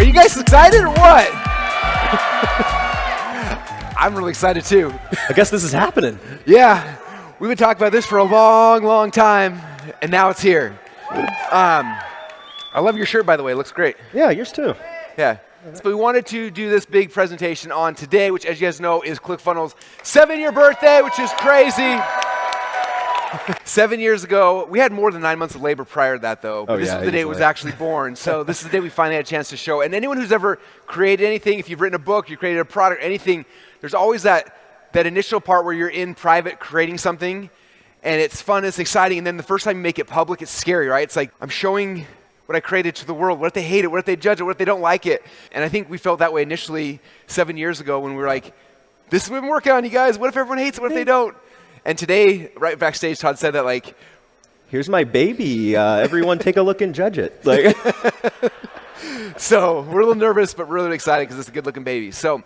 Are you guys excited or what? I'm really excited too. I guess this is happening. Yeah, we've been talking about this for a long, long time, and now it's here. I love your shirt, by the way. It looks great. Yeah, yours too. Yeah. So we wanted to do this big presentation on today, which, as you guys know, is Clickfunnels' 7-year birthday, which is crazy. 7 years ago, we had more than 9 months of labor prior to that, though. But this is the day it was actually born. So this is the day we finally had a chance to show. And anyone who's ever created anything, if you've written a book, you created a product, anything, there's always that initial part where you're in private creating something, and it's fun, it's exciting, and then the first time you make it public, it's scary, right? It's like, I'm showing what I created to the world. What if they hate it? What if they judge it? What if they don't like it? And I think we felt that way initially 7 years ago when we were like, this is what we've been working on, you guys. What if everyone hates it? What if they don't? And today, right backstage, Todd said that like, here's my baby. Everyone take a look and judge it. Like, so we're a little nervous, but really excited because it's a good-looking baby. So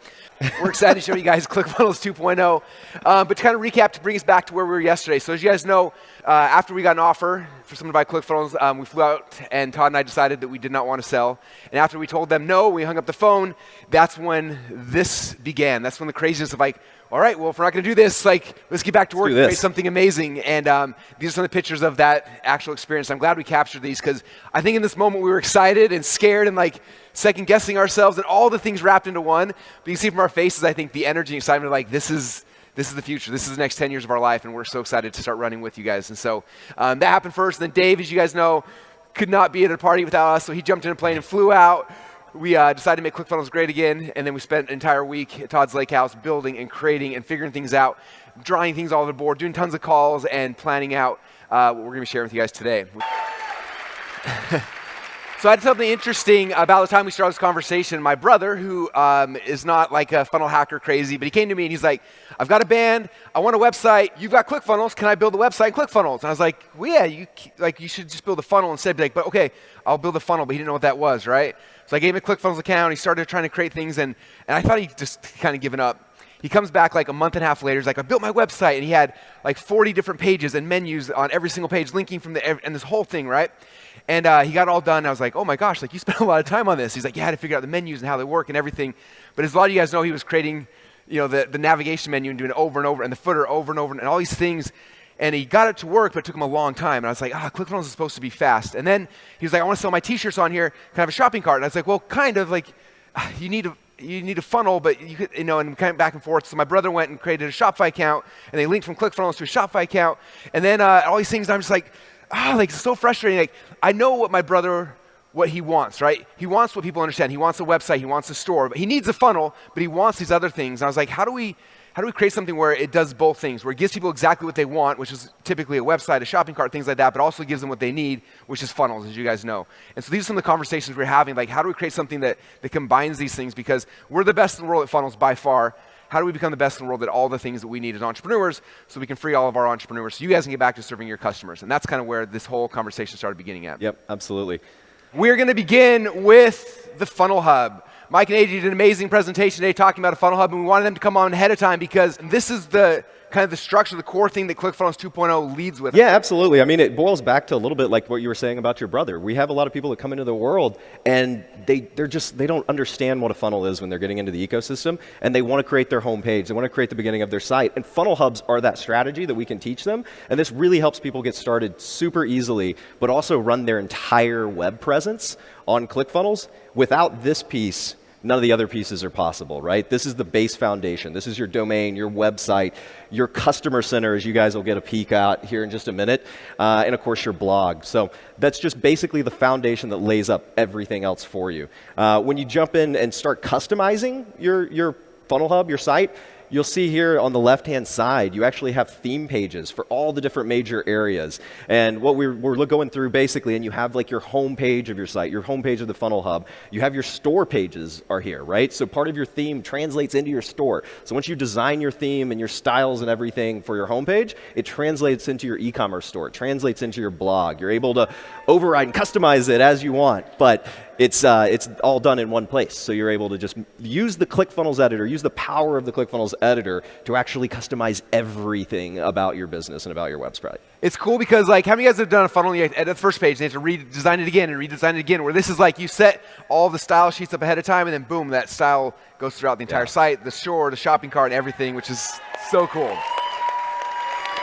we're excited to show you guys Clickfunnels 2.0. But to kind of recap, to bring us back to where we were yesterday. So as you guys know, after we got an offer for someone to buy Clickfunnels, we flew out, and Todd and I decided that we did not want to sell. And after we told them no, we hung up the phone. That's when this began. That's when the craziness of like, all right, well, if we're not going to do this, like, let's get back to work and create something amazing. And these are some of the pictures of that actual experience. I'm glad we captured these because I think in this moment we were excited and scared and like second guessing ourselves and all the things wrapped into one. But you can see from our faces, I think the energy and excitement of like, this is the future. This is the next 10 years of our life, and we're so excited to start running with you guys. And so that happened first. And then Dave, as you guys know, could not be at a party without us, so he jumped in a plane and flew out. We decided to make Clickfunnels great again, and then we spent an entire week at Todd's lake house building and creating and figuring things out, drawing things all over the board, doing tons of calls, and planning out what we're going to be sharing with you guys today. So I had something interesting about the time we started this conversation. My brother, who is not like a funnel hacker crazy, but he came to me and he's like, I've got a band, I want a website, you've got Clickfunnels, can I build a website in Clickfunnels? And I was like, well, yeah, you should just build a funnel instead. Be like, but okay, I'll build a funnel, but he didn't know what that was, right? So I gave him a Clickfunnels account, he started trying to create things, and I thought he'd just kind of given up. He comes back like a month and a half later, he's like, I built my website, and he had like 40 different pages and menus on every single page, linking from and this whole thing, right? And he got it all done, and I was like, oh my gosh, like you spent a lot of time on this. He's like, yeah, I had to figure out the menus and how they work and everything. But as a lot of you guys know, he was creating, the navigation menu and doing it over and over, and the footer over and over, and all these things. And he got it to work, but it took him a long time. And I was like, Clickfunnels is supposed to be fast. And then he was like, I want to sell my t-shirts on here. Can I have a shopping cart? And I was like, well, kind of, like, you need a funnel, but you could, and kind of back and forth. So my brother went and created a Shopify account, and they linked from Clickfunnels to a Shopify account. And then all these things, and I'm just like, it's so frustrating. Like, I know what he wants, right? He wants what people understand. He wants a website, he wants a store, but he needs a funnel, but he wants these other things. And I was like, how do we create something where it does both things, where it gives people exactly what they want, which is typically a website, a shopping cart, things like that, but also gives them what they need, which is funnels, as you guys know. And so these are some of the conversations we're having, like how do we create something that combines these things, because we're the best in the world at funnels by far. How do we become the best in the world at all the things that we need as entrepreneurs so we can free all of our entrepreneurs so you guys can get back to serving your customers? And that's kind of where this whole conversation started beginning at. Yep, absolutely. We're going to begin with the Funnel Hub. Mike and AJ did an amazing presentation today talking about a Funnel Hub, and we wanted them to come on ahead of time because this is the kind of the structure, the core thing that Clickfunnels 2.0 leads with. Yeah, absolutely. I mean, it boils back to a little bit like what you were saying about your brother. We have a lot of people that come into the world and they don't understand what a funnel is when they're getting into the ecosystem, and they want to create their homepage. They want to create the beginning of their site. And funnel hubs are that strategy that we can teach them. And this really helps people get started super easily, but also run their entire web presence on Clickfunnels. Without this piece, none of the other pieces are possible, right? This is the base foundation. This is your domain, your website, your customer center, as you guys will get a peek at here in just a minute, and of course your blog. So that's just basically the foundation that lays up everything else for you. When you jump in and start customizing your funnel hub, your site, you'll see here on the left-hand side, you actually have theme pages for all the different major areas. And what we're going through basically, and you have like your home page of your site, your home page of the funnel hub. You have your store pages are here, right? So part of your theme translates into your store. So once you design your theme and your styles and everything for your home page, it translates into your e-commerce store. It translates into your blog. You're able to override and customize it as you want, but it's all done in one place. So you're able to just use the ClickFunnels editor, use the power of the ClickFunnels editor to actually customize everything about your business and about your website. It's cool because like, how many of you guys have done a funnel and you edit the first page and you have to redesign it again and redesign it again, where this is like you set all the style sheets up ahead of time and then boom, that style goes throughout the entire site, the store, the shopping cart, and everything, which is so cool.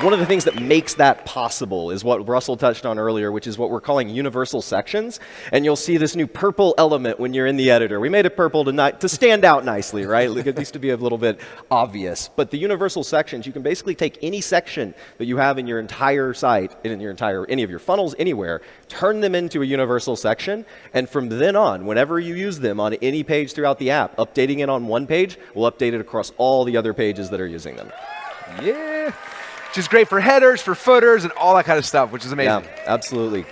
One of the things that makes that possible is what Russell touched on earlier, which is what we're calling universal sections. And you'll see this new purple element when you're in the editor. We made it purple to stand out nicely, right? It used to be a little bit obvious. But the universal sections, you can basically take any section that you have in your entire site, any of your funnels, anywhere, turn them into a universal section. And from then on, whenever you use them on any page throughout the app, updating it on one page will update it across all the other pages that are using them. Yeah. Which is great for headers, for footers, and all that kind of stuff, which is amazing. Yeah, absolutely.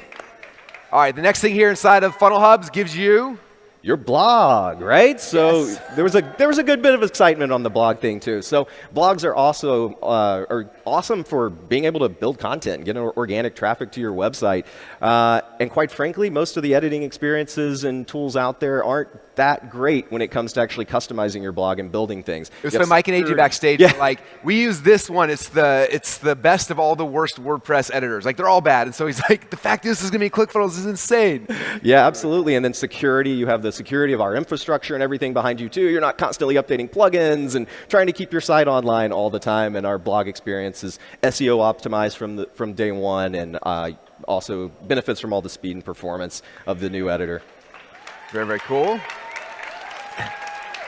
All right, the next thing here inside of Funnel Hubs gives you your blog, right? So yes. there was a good bit of excitement on the blog thing too. So blogs are also are awesome for being able to build content and get organic traffic to your website. And quite frankly, most of the editing experiences and tools out there aren't that great when it comes to actually customizing your blog and building things. It was for Mike and AJ backstage. Yeah. Like, we use this one. It's the best of all the worst WordPress editors. Like, they're all bad. And so he's like, the fact this is going to be ClickFunnels is insane. Yeah, absolutely. And then security, you have the security of our infrastructure and everything behind you too. You're not constantly updating plugins and trying to keep your site online all the time. And our blog experience is SEO optimized from day one, and also benefits from all the speed and performance of the new editor. Very, very cool.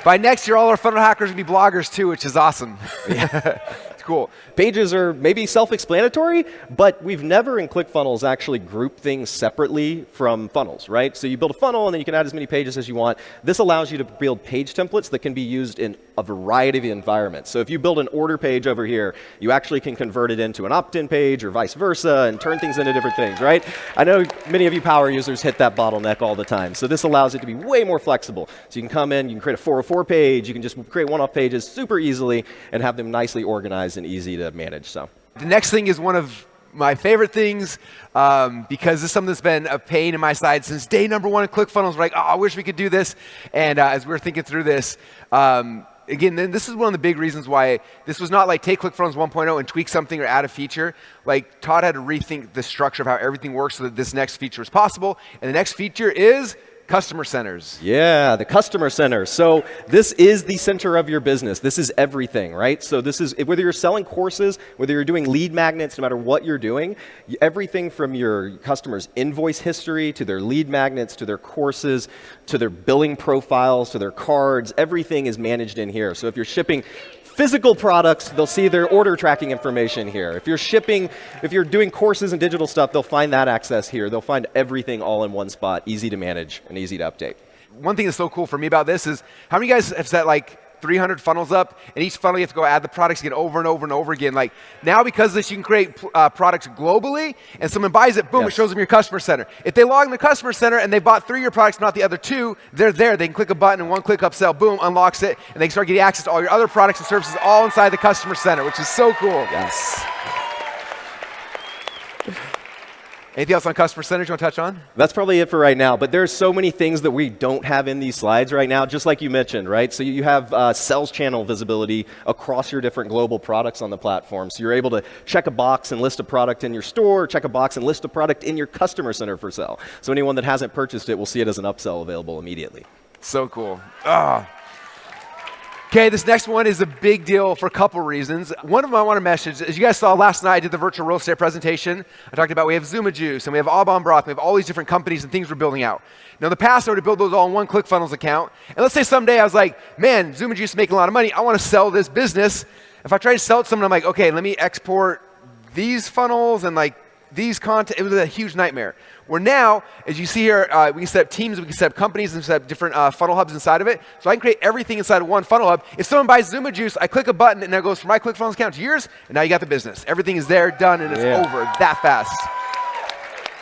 By next year, all our funnel hackers will be bloggers too, which is awesome. Yeah. It's cool. Pages are maybe self-explanatory, but we've never in ClickFunnels actually grouped things separately from funnels, right? So you build a funnel and then you can add as many pages as you want. This allows you to build page templates that can be used in a variety of environments. So if you build an order page over here, you actually can convert it into an opt-in page or vice versa and turn things into different things, right? I know many of you power users hit that bottleneck all the time. So this allows it to be way more flexible. So you can come in, you can create a 404 page, you can just create one-off pages super easily and have them nicely organized and easy to manage. So the next thing is one of my favorite things, because this is something that's been a pain in my side since day number one of ClickFunnels. We're like, oh, I wish we could do this. And as we were thinking through this, again, then this is one of the big reasons why this was not like take ClickFunnels 1.0 and tweak something or add a feature. Like, Todd had to rethink the structure of how everything works so that this next feature is possible. And the next feature is customer centers. Yeah, the customer center. So this is the center of your business. This is everything, right? So this is, whether you're selling courses, whether you're doing lead magnets, no matter what you're doing, everything from your customers' invoice history to their lead magnets, to their courses, to their billing profiles, to their cards, everything is managed in here. So if you're shipping physical products, they'll see their order tracking information here. If you're doing courses and digital stuff, they'll find that access here. They'll find everything all in one spot, easy to manage and easy to update. One thing that's so cool for me about this is, how many of you guys have set like 300 funnels up, and each funnel you have to go add the products again over and over and over again. Like, now because of this, you can create products globally, and someone buys it, boom, It shows them your customer center. If they log in the customer center and they bought 3 of your products, not the other 2, they're there. They can click a button and one click upsell, boom, unlocks it, and they can start getting access to all your other products and services all inside the customer center, which is so cool. Yes. Anything else on customer centers you want to touch on? That's probably it for right now, but there's so many things that we don't have in these slides right now, just like you mentioned, right? So you have sales channel visibility across your different global products on the platform. So you're able to check a box and list a product in your store, check a box and list a product in your customer center for sale. So anyone that hasn't purchased it will see it as an upsell available immediately. So cool. Okay, this next one is a big deal for a couple reasons. One of them I want to message, as you guys saw last night, I did the virtual real estate presentation. I talked about we have Zuma Juice and we have Aubon Broth. We have all these different companies and things we're building out. Now in the past, I would build those all in one ClickFunnels account. And let's say someday I was like, man, Zuma Juice is making a lot of money. I want to sell this business. If I try to sell it to someone, I'm like, okay, let me export these funnels and like these content. It was a huge nightmare. Where now, as you see here, we can set up teams, we can set up companies, and set up different funnel hubs inside of it. So I can create everything inside of one funnel hub. If someone buys Zuma Juice, I click a button, and it goes from my ClickFunnels account to yours, and now you got the business. Everything is there, done, and it's over that fast.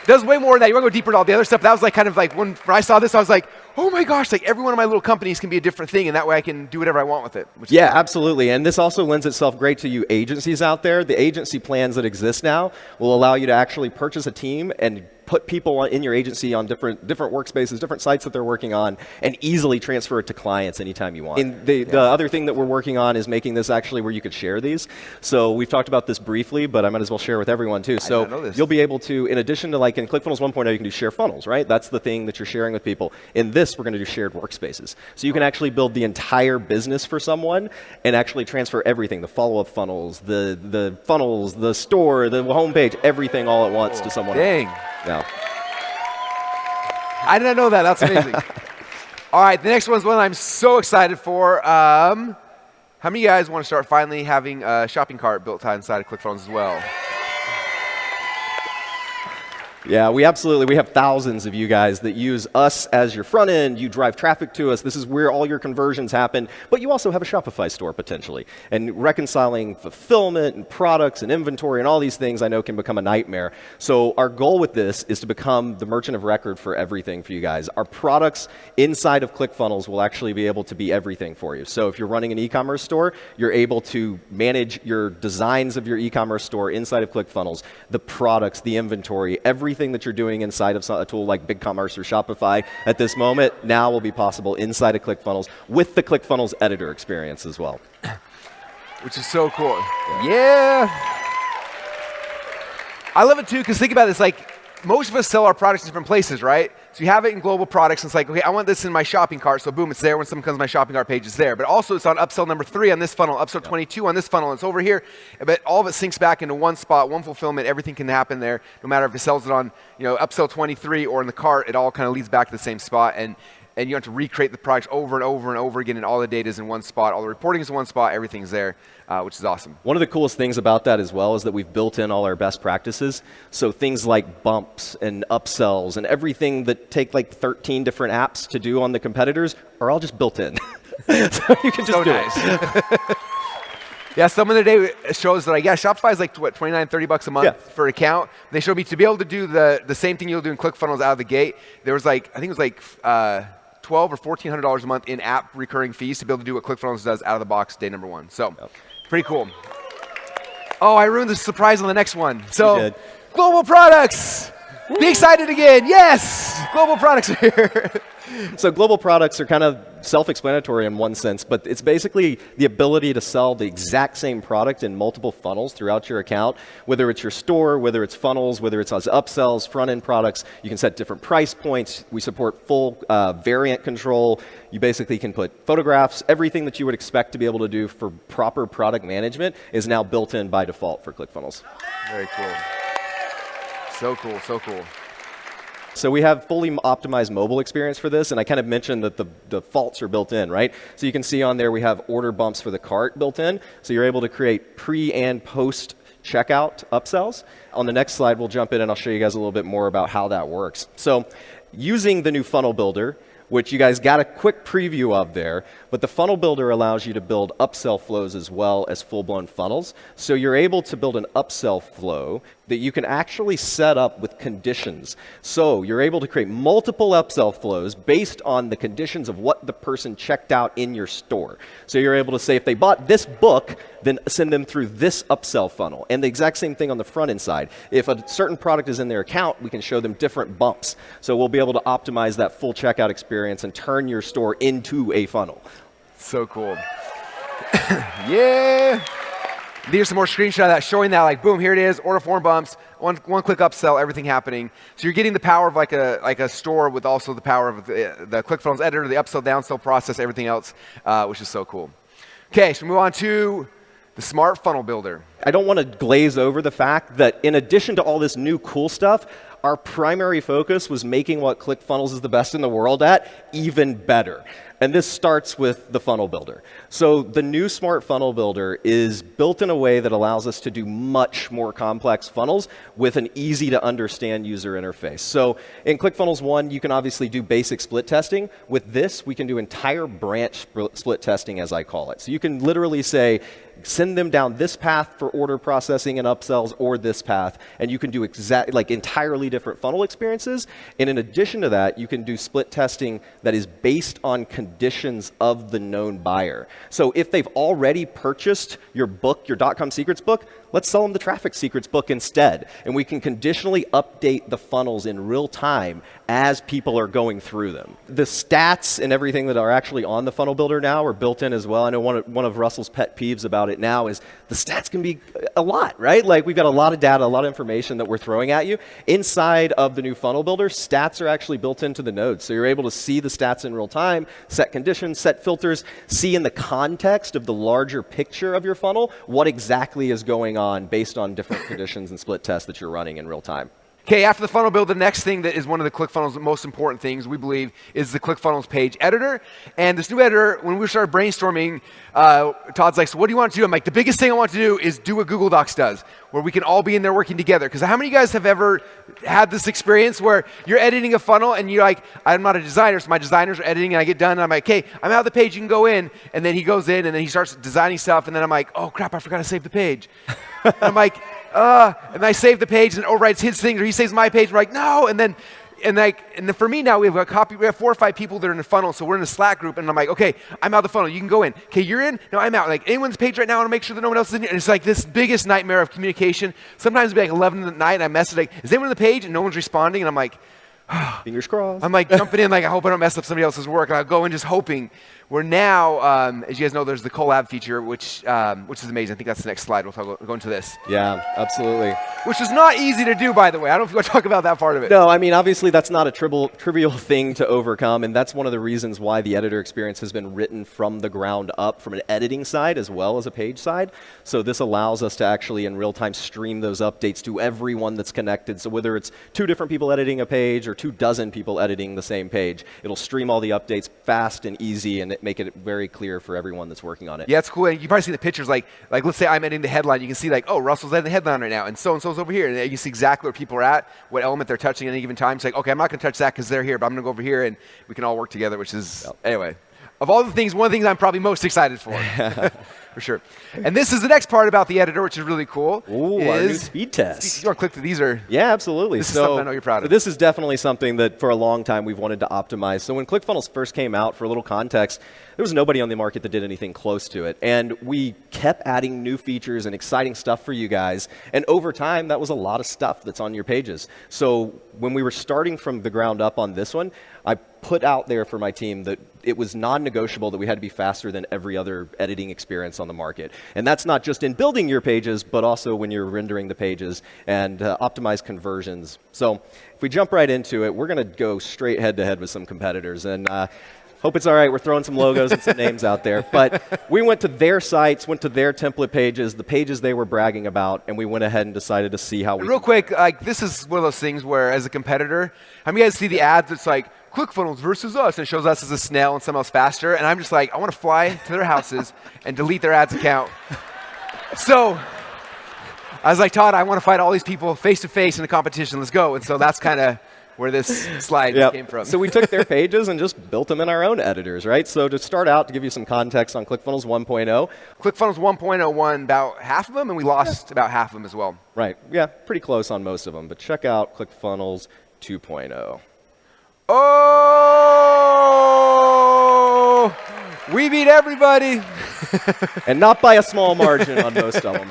It does way more than that. You want to go deeper into all the other stuff. That was like kind of like when I saw this, I was like, oh my gosh, like every one of my little companies can be a different thing, and that way I can do whatever I want with it. Yeah, absolutely. And this also lends itself great to you agencies out there. The agency plans that exist now will allow you to actually purchase a team and put people in your agency on different workspaces, different sites that they're working on, and easily transfer it to clients anytime you want. And the other thing that we're working on is making this actually where you could share these. So we've talked about this briefly, but I might as well share with everyone too. So you'll be able to, in addition to like in ClickFunnels 1.0, you can do share funnels, right? That's the thing that you're sharing with people. In this, we're going to do shared workspaces. So you can actually build the entire business for someone and actually transfer everything, the follow-up funnels, the funnels, the store, the homepage, everything all at once to someone else. Yeah. I didn't know that. That's amazing. All right, the next one's one I'm so excited for. How many of you guys want to start finally having a shopping cart built inside of ClickFunnels as well? Yeah, we have thousands of you guys that use us as your front end. You drive traffic to us. This is where all your conversions happen. But you also have a Shopify store potentially. And reconciling fulfillment and products and inventory and all these things I know can become a nightmare. So our goal with this is to become the merchant of record for everything for you guys. Our products inside of ClickFunnels will actually be able to be everything for you. So if you're running an e-commerce store, you're able to manage your designs of your e-commerce store inside of ClickFunnels, the products, the inventory, everything that you're doing inside of a tool like BigCommerce or Shopify at this moment now will be possible inside of ClickFunnels with the ClickFunnels editor experience as well. Which is so cool. Yeah. I love it too, because think about this, like most of us sell our products in different places, right? So you have it in global products, and it's like, okay, I want this in my shopping cart, so boom, it's there. When someone comes to my shopping cart page, it's there. But also it's on upsell number 3 on this funnel, upsell 22 on this funnel, it's over here. But all of it syncs back into one spot, one fulfillment, everything can happen there, no matter if it sells it on, upsell 23 or in the cart, it all kind of leads back to the same spot. And you have to recreate the products over and over and over again, and all the data is in one spot, all the reporting is in one spot, everything's there, which is awesome. One of the coolest things about that as well is that we've built in all our best practices. So things like bumps and upsells and everything that take like 13 different apps to do on the competitors are all just built in. So you can just do it. Yeah, someone today shows that, Shopify is like, what, $29, $30 a month for an account. They showed me to be able to do the same thing you'll do in ClickFunnels out of the gate. There was like, I think it was like $1,200 or $1,400 a month in app recurring fees to be able to do what ClickFunnels does out of the box day number 1. So, pretty cool. Oh, I ruined the surprise on the next one. So, global products. Be excited again. Yes, global products are here. So global products are kind of self-explanatory in one sense, but it's basically the ability to sell the exact same product in multiple funnels throughout your account, whether it's your store, whether it's funnels, whether it's as upsells, front-end products. You can set different price points. We support full variant control. You basically can put photographs. Everything that you would expect to be able to do for proper product management is now built in by default for ClickFunnels. Very cool. So cool, so cool. So we have fully optimized mobile experience for this, and I kind of mentioned that the defaults are built in, right? So you can see on there we have order bumps for the cart built in, so you're able to create pre and post checkout upsells. On the next slide, we'll jump in and I'll show you guys a little bit more about how that works. So using the new funnel builder, which you guys got a quick preview of there, but the funnel builder allows you to build upsell flows as well as full-blown funnels. So you're able to build an upsell flow that you can actually set up with conditions. So you're able to create multiple upsell flows based on the conditions of what the person checked out in your store. So you're able to say if they bought this book, then send them through this upsell funnel. And the exact same thing on the front end side. If a certain product is in their account, we can show them different bumps. So we'll be able to optimize that full checkout experience and turn your store into a funnel. So cool. Yeah. These are some more screenshots of that showing that, like, boom, here it is, order form bumps, one click upsell, everything happening. So you're getting the power of like a store with also the power of the ClickFunnels editor, the upsell, downsell process, everything else, which is so cool. Okay, so move on to the smart funnel builder. I don't want to glaze over the fact that in addition to all this new cool stuff, our primary focus was making what ClickFunnels is the best in the world at even better. And this starts with the funnel builder. So the new smart funnel builder is built in a way that allows us to do much more complex funnels with an easy to understand user interface. So in ClickFunnels 1, you can obviously do basic split testing. With this, we can do entire branch split testing, as I call it. So you can literally say, send them down this path for order processing and upsells or this path, and you can do entirely different funnel experiences. And in addition to that, you can do split testing that is based on conditions conditions of the known buyer. So if they've already purchased your book, your .com secrets book, let's sell them the traffic secrets book instead. And we can conditionally update the funnels in real time as people are going through them. The stats and everything that are actually on the funnel builder now are built in as well. I know one of Russell's pet peeves about it now is the stats can be a lot, right? Like we've got a lot of data, a lot of information that we're throwing at you. Inside of the new funnel builder, stats are actually built into the nodes. So you're able to see the stats in real time, set conditions, set filters, see in the context of the larger picture of your funnel what exactly is going on based on different conditions and split tests that you're running in real time. Okay, after the funnel build, the next thing that is one of the ClickFunnels' most important things, we believe, is the ClickFunnels page editor. And this new editor, when we started brainstorming, Todd's like, so what do you want to do? I'm like, the biggest thing I want to do is do what Google Docs does, where we can all be in there working together. Because how many of you guys have ever had this experience where you're editing a funnel and you're like, I'm not a designer, so my designers are editing, and I get done, and I'm like, okay, I'm out of the page, you can go in. And then he goes in, and then he starts designing stuff, and then I'm like, oh crap, I forgot to save the page. And I'm like, and I save the page and it overwrites his thing, or he saves my page. We're like, no. And then for me now, we have 4 or 5 people that are in the funnel, so we're in a Slack group, and I'm like, okay, I'm out of the funnel. You can go in. Okay, you're in. No, I'm out. Like anyone's page right now, I want to make sure that no one else is in here. And it's like this biggest nightmare of communication. Sometimes it'll be like 11 at night, and I message like, is anyone on the page? And no one's responding, and I'm like, fingers crossed. I'm like jumping in, like I hope I don't mess up somebody else's work, and I'll go in just hoping. We're now, as you guys know, there's the collab feature, which is amazing. I think that's the next slide. We'll go into this. Yeah, absolutely. Which is not easy to do, by the way. I don't know if you want to talk about that part of it. No, I mean, obviously that's not a trivial thing to overcome, and that's one of the reasons why the editor experience has been written from the ground up, from an editing side as well as a page side. So this allows us to actually in real time stream those updates to everyone that's connected. So whether it's 2 different people editing a page or 24 people editing the same page, it'll stream all the updates fast and easy and make it very clear for everyone that's working on it. Yeah, it's cool. And you probably see the pictures, like let's say I'm editing the headline. You can see like, oh, Russell's editing the headline right now, and so's over here. And you can see exactly where people are at, what element they're touching at any given time. It's like, okay, I'm not going to touch that because they're here, but I'm going to go over here, and we can all work together, which is, anyway. Of all the things, one of the things I'm probably most excited for. For sure. And this is the next part about the editor, which is really cool. Ooh, our new speed test. You want to click through these? Yeah, absolutely. This is something I know you're proud of. This is definitely something that for a long time we've wanted to optimize. So when ClickFunnels first came out, for a little context, there was nobody on the market that did anything close to it. And we kept adding new features and exciting stuff for you guys. And over time, that was a lot of stuff that's on your pages. So when we were starting from the ground up on this one, I put out there for my team that it was non-negotiable that we had to be faster than every other editing experience on the market. And that's not just in building your pages, but also when you're rendering the pages and optimize conversions. So if we jump right into it, we're going to go straight head-to-head with some competitors. And hope it's all right. We're throwing some logos and some names out there. But we went to their sites, went to their template pages, the pages they were bragging about, and we went ahead and decided to see how we... Real quick, like this is one of those things where, as a competitor, how many of you guys see the ads? It's like, ClickFunnels versus us, and it shows us as a snail and someone else faster, and I'm just like, I want to fly to their houses and delete their ads account. So I was like, Todd, I want to fight all these people face to face in a competition. Let's go. And so that's kind of where this slide came from. So we took their pages and just built them in our own editors, right? So to start out, to give you some context on ClickFunnels 1.0. ClickFunnels 1.0 won about half of them, and we lost about half of them as well. Right. Yeah, pretty close on most of them. But check out ClickFunnels 2.0. Oh, we beat everybody. And not by a small margin on most of them.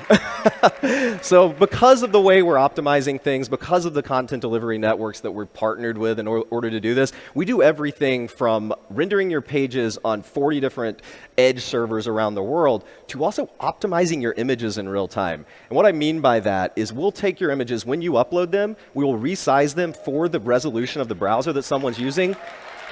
So because of the way we're optimizing things, because of the content delivery networks that we're partnered with in order to do this, we do everything from rendering your pages on 40 different edge servers around the world to also optimizing your images in real time. And what I mean by that is we'll take your images, when you upload them, we will resize them for the resolution of the browser that someone's using.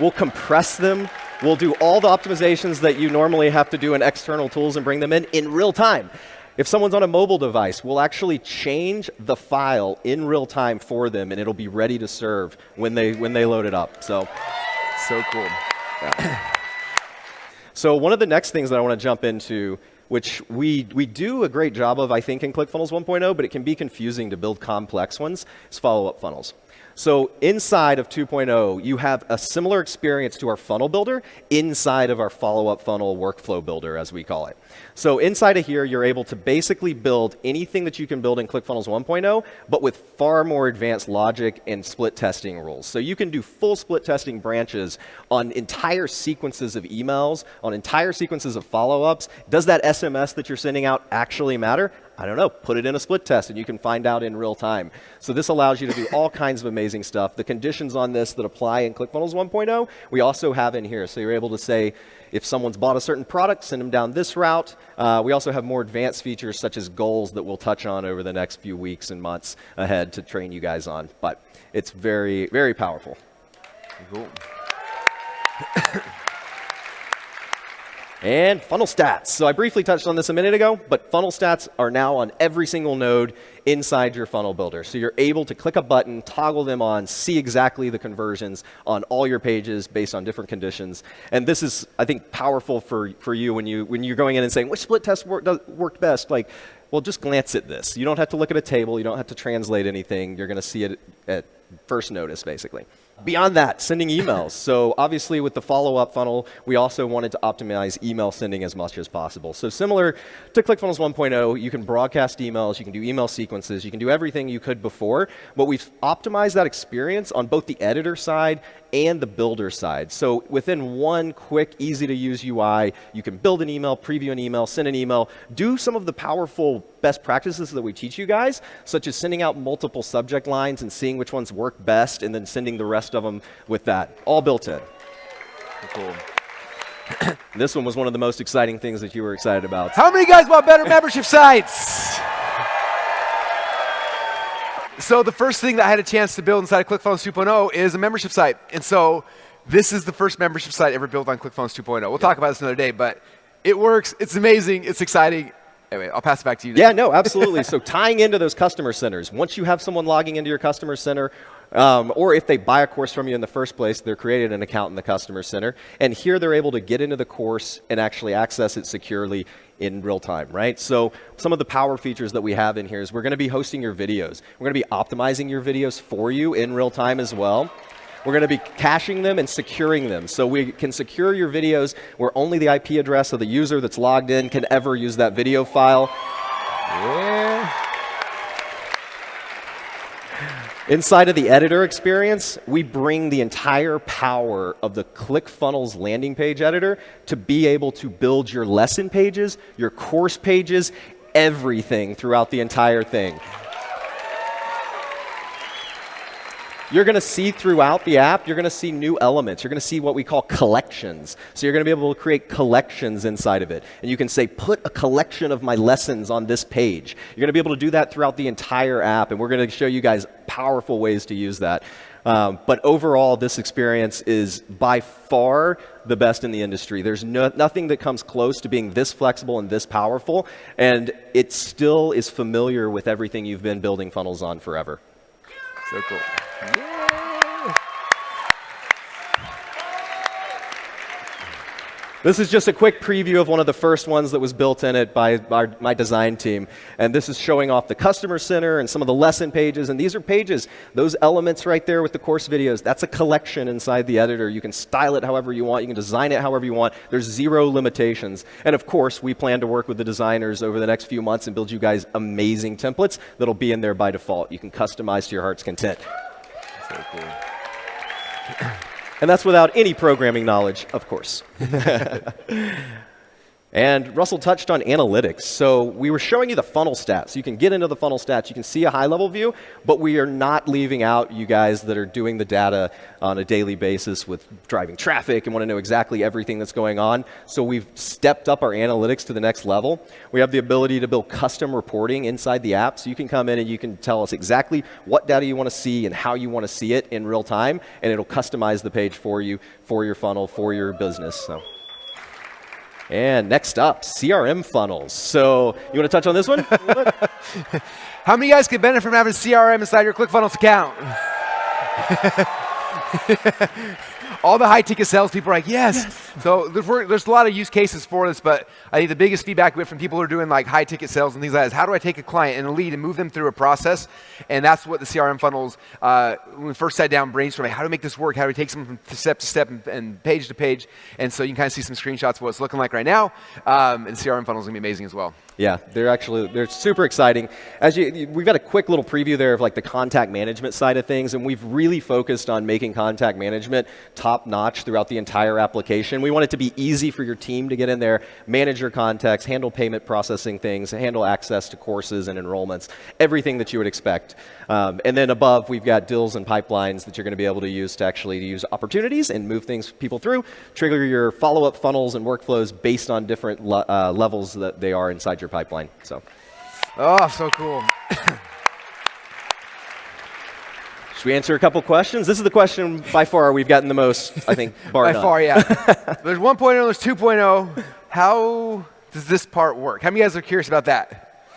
We'll compress them. We'll do all the optimizations that you normally have to do in external tools and bring them in real time. If someone's on a mobile device, we'll actually change the file in real time for them, and it'll be ready to serve when they load it up. So cool. Yeah. So one of the next things that I want to jump into, which we do a great job of, I think, in ClickFunnels 1.0, but it can be confusing to build complex ones, is follow-up funnels. So inside of 2.0, you have a similar experience to our funnel builder inside of our follow-up funnel workflow builder, as we call it. So inside of here, you're able to basically build anything that you can build in ClickFunnels 1.0, but with far more advanced logic and split testing rules. So you can do full split testing branches on entire sequences of emails, on entire sequences of follow-ups. Does that SMS that you're sending out actually matter? I don't know, put it in a split test and you can find out in real time. So this allows you to do all kinds of amazing stuff. The conditions on this that apply in ClickFunnels 1.0, we also have in here. So you're able to say, if someone's bought a certain product, send them down this route. We also have more advanced features such as goals that we'll touch on over the next few weeks and months ahead to train you guys on. But it's very, very powerful. Cool. And funnel stats. So I briefly touched on this a minute ago, but funnel stats are now on every single node inside your funnel builder. So you're able to click a button, toggle them on, see exactly the conversions on all your pages based on different conditions. And this is, I think, powerful for you when you're going in and saying, which split test worked best? Like, well, just glance at this. You don't have to look at a table. You don't have to translate anything. You're going to see it at first notice, basically. Beyond that, sending emails. So obviously with the follow-up funnel, we also wanted to optimize email sending as much as possible. So similar to ClickFunnels 1.0, you can broadcast emails, you can do email sequences, you can do everything you could before, but we've optimized that experience on both the editor side and the builder side. So within one quick, easy-to-use UI, you can build an email, preview an email, send an email, do some of the powerful best practices that we teach you guys, such as sending out multiple subject lines and seeing which ones work best, and then sending the rest of them with that, all built in. Cool. This one was one of the most exciting things that you were excited about. How many guys want better membership sites? So the first thing that I had a chance to build inside of ClickFunnels 2.0 is a membership site. And so this is the first membership site ever built on ClickFunnels 2.0. We'll talk about this another day, but it works. It's amazing. It's exciting. Anyway, I'll pass it back to you. Yeah, no, absolutely. So tying into those customer centers, once you have someone logging into your customer center, or if they buy a course from you in the first place, they're created an account in the customer center. And here they're able to get into the course and actually access it securely in real time, right? So some of the power features that we have in here is we're going to be hosting your videos. We're going to be optimizing your videos for you in real time as well. We're going to be caching them and securing them. So we can secure your videos where only the IP address of the user that's logged in can ever use that video file. Yeah. Inside of the editor experience, we bring the entire power of the ClickFunnels landing page editor to be able to build your lesson pages, your course pages, everything throughout the entire thing. You're going to see throughout the app, you're going to see new elements. You're going to see what we call collections. So you're going to be able to create collections inside of it. And you can say, put a collection of my lessons on this page. You're going to be able to do that throughout the entire app. And we're going to show you guys powerful ways to use that. But overall, this experience is by far the best in the industry. There's nothing that comes close to being this flexible and this powerful. And it still is familiar with everything you've been building funnels on forever. So cool. This is just a quick preview of one of the first ones that was built in it by my design team. And this is showing off the customer center and some of the lesson pages. And these are pages, those elements right there with the course videos, that's a collection inside the editor. You can style it however you want. You can design it however you want. There's zero limitations. And of course, we plan to work with the designers over the next few months and build you guys amazing templates that'll be in there by default. You can customize to your heart's content. So cool. And that's without any programming knowledge, of course. And Russell touched on analytics. So we were showing you the funnel stats. You can get into the funnel stats. You can see a high-level view, but we are not leaving out you guys that are doing the data on a daily basis with driving traffic and want to know exactly everything that's going on. So we've stepped up our analytics to the next level. We have the ability to build custom reporting inside the app. So you can come in and you can tell us exactly what data you want to see and how you want to see it in real time, and it'll customize the page for you, for your funnel, for your business. So. And next up, CRM funnels. So you want to touch on this one? How many of you guys could benefit from having CRM inside your ClickFunnels account? All the high-ticket salespeople are like, yes. So there's a lot of use cases for this, but I think the biggest feedback we get from people who are doing like high-ticket sales and things like that is how do I take a client and a lead and move them through a process? And that's what the CRM funnels, when we first sat down brainstorming, how do we make this work? How do we take someone from step to step and page to page? And so you can kind of see some screenshots of what it's looking like right now. And CRM funnels are going to be amazing as well. Yeah, they're super exciting. We've got a quick little preview there of like the contact management side of things, and we've really focused on making contact management top-notch throughout the entire application. We want it to be easy for your team to get in there, manage your contacts, handle payment processing things, handle access to courses and enrollments, everything that you would expect. And then above, we've got deals and pipelines that you're going to be able to use to actually use opportunities and move people through, trigger your follow-up funnels and workflows based on different levels that they are inside your pipeline. Oh, so cool. Should we answer a couple questions? This is the question by far we've gotten the most, I think, bar By none. far, yeah. There's 1.0, there's 2.0. How does this part work? How many of you guys are curious about that?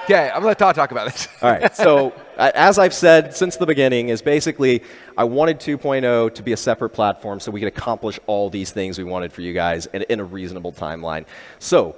Okay, I'm going to let Todd talk about it. All right, so as I've said since the beginning, is basically I wanted 2.0 to be a separate platform so we could accomplish all these things we wanted for you guys in a reasonable timeline. So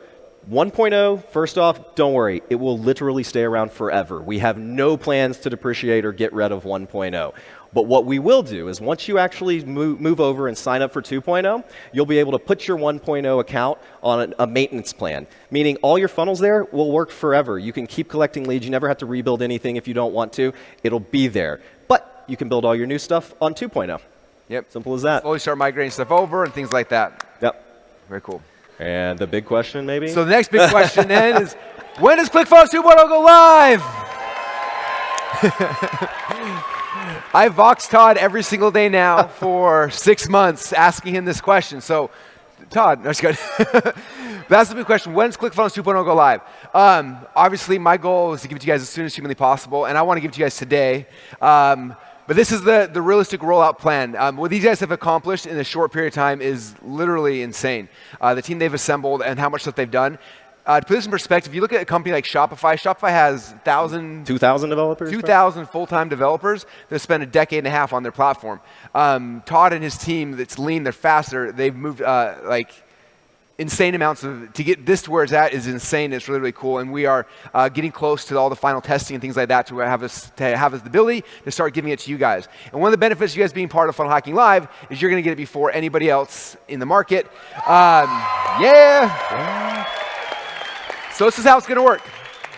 1.0, first off, don't worry, it will literally stay around forever. We have no plans to depreciate or get rid of 1.0. But what we will do is once you actually move over and sign up for 2.0, you'll be able to put your 1.0 account on a maintenance plan, meaning all your funnels there will work forever. You can keep collecting leads. You never have to rebuild anything if you don't want to. It'll be there. But you can build all your new stuff on 2.0. Yep. Simple as that. Slowly start migrating stuff over and things like that. Yep. Very cool. And the big question maybe? So the next big question then is, when does Clickfunnels 2.0 go live? I Vox Todd every single day now for 6 months asking him this question. So, Todd, that's good. That's the big question. When's Clickfunnels 2.0 go live? Obviously, my goal is to give it to you guys as soon as humanly possible, and I want to give it to you guys today. But this is the realistic rollout plan. What these guys have accomplished in a short period of time is literally insane. The team they've assembled and how much stuff they've done. To put this in perspective, if you look at a company like Shopify, Shopify has 2,000 developers? 2,000 full-time developers that spend a decade and a half on their platform. Todd and his team, that's lean, they're faster, they've moved insane amounts to get this to where it's at is insane. It's really, really cool. And we are getting close to all the final testing and things like that to have the ability to start giving it to you guys. And one of the benefits of you guys being part of Funnel Hacking Live is you're going to get it before anybody else in the market. So this is how it's going to work.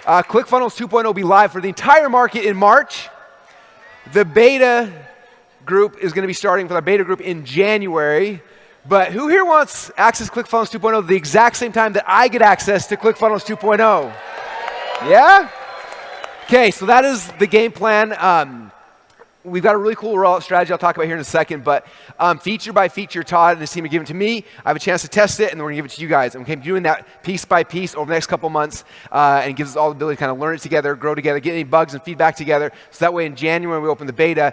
ClickFunnels 2.0 will be live for the entire market in March. The beta group is going to be starting for the beta group in January. But who here wants access to ClickFunnels 2.0 the exact same time that I get access to ClickFunnels 2.0? Yeah? Okay, so that is the game plan. We've got a really cool rollout strategy I'll talk about here in a second, but feature by feature, Todd and his team are giving it to me. I have a chance to test it, and then we're going to give it to you guys. And we're going to be doing that piece by piece over the next couple months, and it gives us all the ability to kind of learn it together, grow together, get any bugs and feedback together, so that way in January when we open the beta,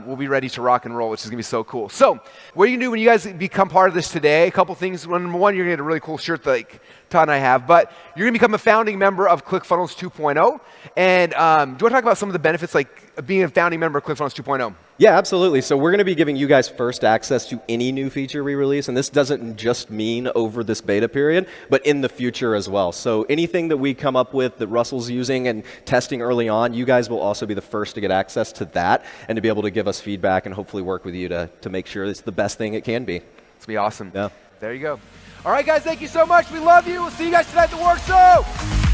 we'll be ready to rock and roll, which is going to be so cool. So what are you going to do when you guys become part of this today? A couple things. Number one, you're going to get a really cool shirt like Todd and I have, but you're going to become a founding member of ClickFunnels 2.0. And do you want to talk about some of the benefits like being a founding member of ClickFunnels 2.0? Yeah, absolutely. So we're going to be giving you guys first access to any new feature we release, and this doesn't just mean over this beta period, but in the future as well. So anything that we come up with that Russell's using and testing early on, you guys will also be the first to get access to that and to be able to give us feedback and hopefully work with you to make sure it's the best thing it can be. It's going to be awesome. Yeah. There you go. All right, guys, thank you so much. We love you. We'll see you guys tonight at the Work Show.